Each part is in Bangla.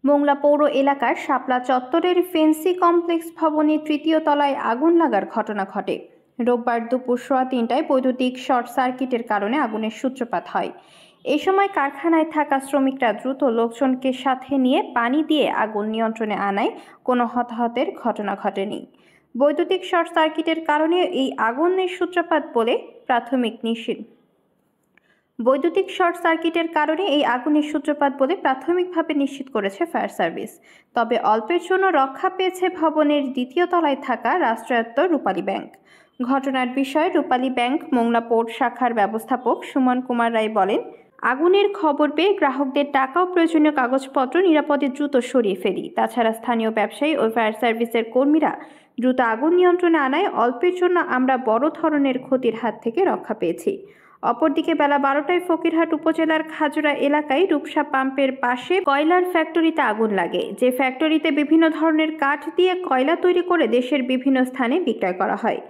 মোংলা পৌর এলাকার শাপলা চত্বরের ফেন্সি কমপ্লেক্স ভবনের তৃতীয় তলায় আগুন লাগার ঘটনা ঘটে। রোববার দুপুর 3:15টায় বৈদ্যুতিক শর্ট সার্কিটের কারণে আগুনের সূত্রপাত হয়। এই সময় কারখানায় থাকা শ্রমিকরা দ্রুত লোকজনকে সাথে নিয়ে পানি দিয়ে আগুন নিয়ন্ত্রণে আনায় কোনো হতাহতের ঘটনা ঘটেনি। বৈদ্যুতিক শর্ট সার্কিটের কারণে এই আগুনের সূত্রপাত বলে প্রাথমিকভাবে নিশ্চিত করেছে ফায়ার সার্ভিস। তবে অল্পের জন্য রক্ষা পেয়েছে ভবনের দ্বিতীয় তলায় থাকা রাষ্ট্রায়ত্ত রূপালী ব্যাংক। ঘটনার বিষয়ে রূপালী ব্যাংক মোংলা পোর্ট শাখার ব্যবস্থাপক সুমন কুমার রায় বলেন, আগুনের খবর পেয়ে গ্রাহকদের টাকা ও প্রয়োজনীয় কাগজপত্র নিরাপদে দ্রুত সরিয়ে ফেলি। তাছাড়া স্থানীয় ব্যবসায়ী ও ফায়ার সার্ভিসের কর্মীরা দ্রুত আগুন নিয়ন্ত্রণে আনায় অল্পের জন্য আমরা বড় ধরনের ক্ষতির হাত থেকে রক্ষা পেয়েছি। অপরদিকে বেলা 12টায় ফকিরহাট উপজেলার খাজুরা এলাকায় রূপসা পাম্পের পাশে কয়লার ফ্যাক্টরিতে আগুন লাগে, যে ফ্যাক্টরিতে বিভিন্ন ধরনের কাঠ দিয়ে কয়লা তৈরি করে দেশের বিভিন্ন স্থানে বিক্রয় করা হয়।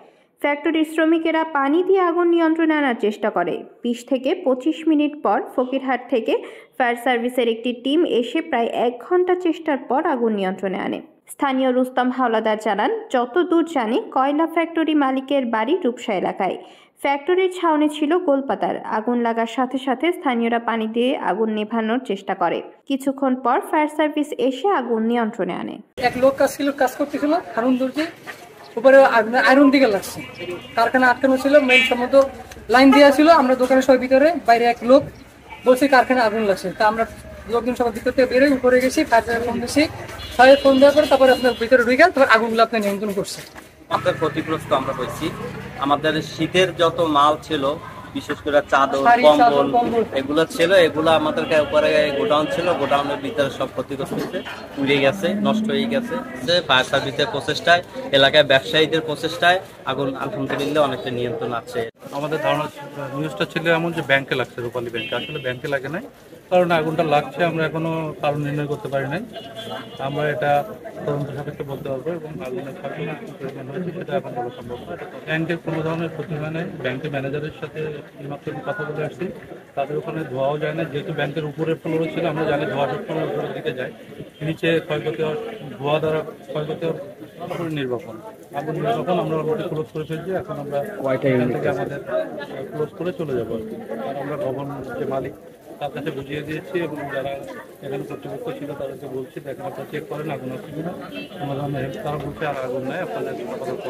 ফ্যাক্টরির শ্রমিকেরা পানি দিয়ে আগুন নিয়ন্ত্রণে আনার চেষ্টা করে। 20 থেকে 25 মিনিট পর ফকিরহাট থেকে ফায়ার সার্ভিসের একটি টিম এসে প্রায় 1 ঘন্টা চেষ্টার পর আগুন নিয়ন্ত্রণে আনে। স্থানীয় রুস্তম হাওলাদার জানান, যতদূর জানি কয়লা ফ্যাক্টরি মালিকের বাড়ি রূপসা এলাকায়। ফ্যাক্টরির ছাউনি ছিল গোলপাতার। আগুন লাগার সাথে সাথে স্থানীয়রা পানি দিয়ে আগুন নেভানোর চেষ্টা করে। কিছুক্ষণ পর ফায়ার সার্ভিস এসে আগুন নিয়ন্ত্রণে আনে। এক লোক কাজ করতেছিল হারুন দর্জি, উপরে আয়রন দিকে লাগছে, কারখানা আটকানো ছিল, মেইন সম্মত লাইন দেওয়া ছিল। আমরা দোকানের সবাই ভিতরে, বাইরে এক লোক বলছে কারখানা আগুন লাগছে। তা আমরা লোকজন সবাই ভিতর থেকে বেরোয় উপরে গেছি, ফায়ার সার্ভিস ফোন দিয়েছি। ফায়ার ফোন দেওয়ার পরে তারপরে আপনার ভিতরে ঢুকে তারপর আগুনগুলো আপনার নিয়ন্ত্রণ করছে। আমাদের ক্ষতিগ্রস্ত আমরা হয়েছি। আমাদের শীতের যত মাল ছিল, বিশেষ করে চাদর, কম্বল এগুলো ছিল, এগুলো আমাদের উপরে গোডাউন ছিল, গোডাউনের ভিতরে সব ক্ষতিগ্রস্ত হয়েছে, উড়ে গেছে, নষ্ট হয়ে গেছে। ফায়ার সার্ভিসের প্রচেষ্টায়, এলাকায় ব্যবসায়ীদের প্রচেষ্টায় আগুন আলহামদুলিল্লাহ অনেকটা নিয়ন্ত্রণ আছে। আমাদের ধারণা নিউজটা ছিল এমন যে ব্যাংকে লাগছে, রূপালী ব্যাংকে। আসলে ব্যাংকে লাগে নাই, কারণ আগুনটা লাগছে আমরা এখনো কারণ নির্ণয় করতে পারি নাই। আমরা এটা তদন্ত সাপেক্ষে বলতে পারবো এবং আগুনের কারণে পরিমাণ হয়েছে সেটা এখন বলা সম্ভব না। ব্যাংকের কোনো ধরনের ক্ষতি হয় নাই। ব্যাংকের ম্যানেজারের সাথে এইমাত্র কথা বলে আসছি, তাদের ওখানে ধোয়াও যায় না, যেহেতু ব্যাংকের উপরের ফ্লোরে ছিল। আমরা জানি ধোয়া সবসময় উপরের দিকে যায়, নিচে ক্ষয়ক্ষতি হওয়ার, ধোয়া দ্বারা ক্ষয়ক্ষতি হওয়ার উপরে নির্বাপন, আগুন নির্বাপন আমরা অলরেডি ক্লোজ করে ফেলছি। এখন আমরা এখান থেকে আমাদের ক্লোজ করে চলে যাবো আর কি। আর আমরা ভবন যে মালিক তার কাছে বুঝিয়ে দিয়েছি এবং যারা এখানে কর্তৃপক্ষ ছিল তাদেরকে বলছি, দেখেন আপনারা চেক করেন আগুন আছে কিনা। আমাদের হেল্প তারা বলছে আর আগুন নেয়, আপনাদের কথা বলতে